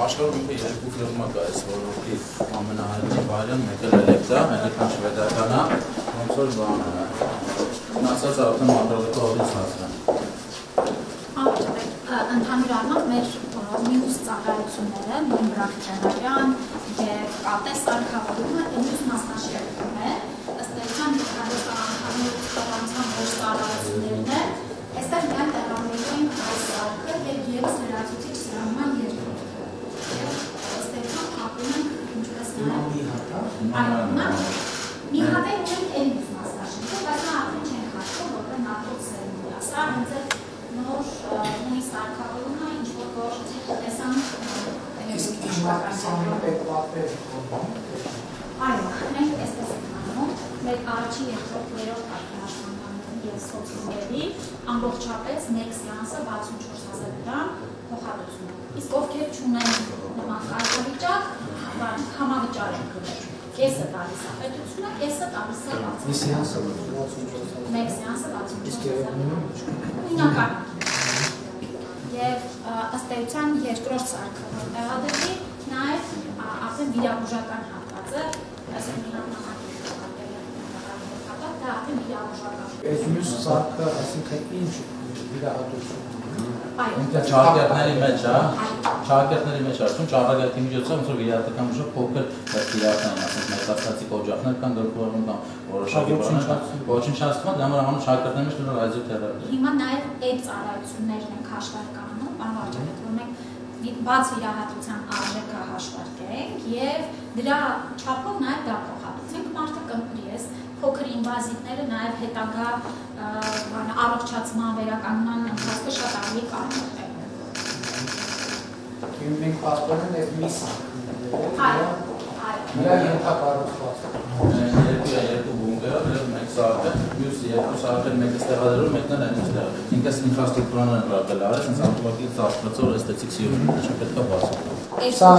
Աշխարհում ինքը երկու ֆիրմա կա, այս ոլորտի ամենահայտնի վայրն մեկը Էլեկտրա, մեկը շվեդական է, ոնց որ բանը մնացած արդեն մակրոդիկը օրից հասրան։ Ընդհանուր առմամբ մեր մյուս ծառայությունները, նույն բրաքճանարյան և կատես արկավորումը մյուս մասնաշերտում է, ըստ էության ընդհանուր ոչ ծառայություններն է, այստեղ միայն տեղավորելու ենք այս արկը և ևս լրացուցիչ սրահման երկրորդը։ Ըստ էության ապրում ենք ինչպես նաև մի հատ է ունենք էլ մյուս մասնաշերտում, բայց նա արդեն չենք հաշվում, որպես նախորդ սերունդը։ Սա հենց է նոր նույն սարքավորումը, ինչ-որ տեսան այո, մենք այսպես ենք անում, մեր առաջին երկրորդ երրորդ արտահաշտանքներում և սոցիալների ամբողջապես մեկ սեանսը 64,000 դրամ փոխհատուցում։ Իսկ ովքեր չունեն նման կարգավիճակ, համավճար են գնել։ Կեսը տալիս է պետությունը, կեսը տալիս է բացի։ Մի սեանսը 64,000։ Մեկ սեանսը 64,000։ Եվ ըստ էության երկրորդ սարքը տեղադրվի նաև արդեն վիրաբուժական հատվածը, այսօր մի հատ դա արդեն վիրաբուժական։ Այս մյուս սարքը, այսինքն ինչ վիրահատություն։ Չաղակերտների մեջ, չաղակերտների մեջ արդյուն, չաղակերտի միջոցով, ոնց որ վիրահատական միջով փոքր վիրահատան, ասենք մետաստատիկ օջախներ կան գլխուղեղում կամ որոշակի ոչնչացման, դրա համար անում չաղակերտների մեջ նոր ռադիոթերապիա։ Հիմա նաև այդ ծառայություններն ենք հաշվարկ անում, պարոն վարչապետ, որ մենք բաց վիրահատության արժեքը հաշվարկենք և դրա չափով նաև դա փոխհատուցենք, մարդը կընտրի է փոքր ինվազիվները նաև հետագա առողջացման վերականգնման ընթացքը շատ ավելի կարևոր է։ Մենք պատկերում ենք այս մի սարքները։ Այո։ Նրա ենթակառուցվածքը։ Երկու բունկերով, դրանք մեկ սարքը, մյուս երկու սարքերը մեկը ստեղադրում, մեկն էլ այնտեղ։ Ինքս ինֆրաստրուկտուրան են ռակել արել, sense ավտոմատիկ ծածկացող էսթետիկ սիրուն, չէ՞ պետք է բացել։ Սա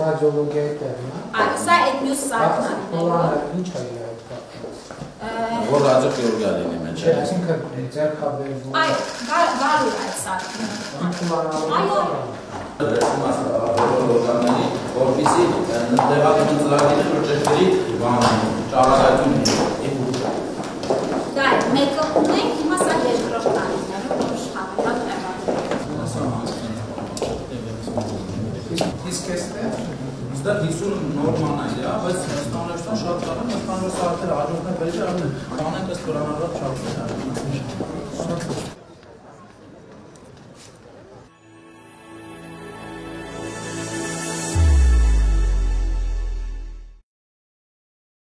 ռադիոլոգիայի տեղն է։ Այո, սա այդ մյուս սարքն է։ Ինչ է իր այդ որ ռադիոխիրուրգիա լինի մեջ է։ Այսինքն ձեռքաբերվում։ Այո, գալու է այդ սարքն։ Այո։ Օրգանների, որպեսզի տեղադրման ծրագիրը որ ճշգրիտ ճառագայթուն լինի։ Դա է, մեկը ունենք, հիմա սա երկրորդ տարիներում որ հավելյալ տեղադրում։ Իսկ էստեղ Դա 50 նորման է, բայց ստանալեշտան շատ կարան, ստանալեշտ արդեն աջորդներ բերիչ արդեն կանենք ըստ պլանավորված չափով։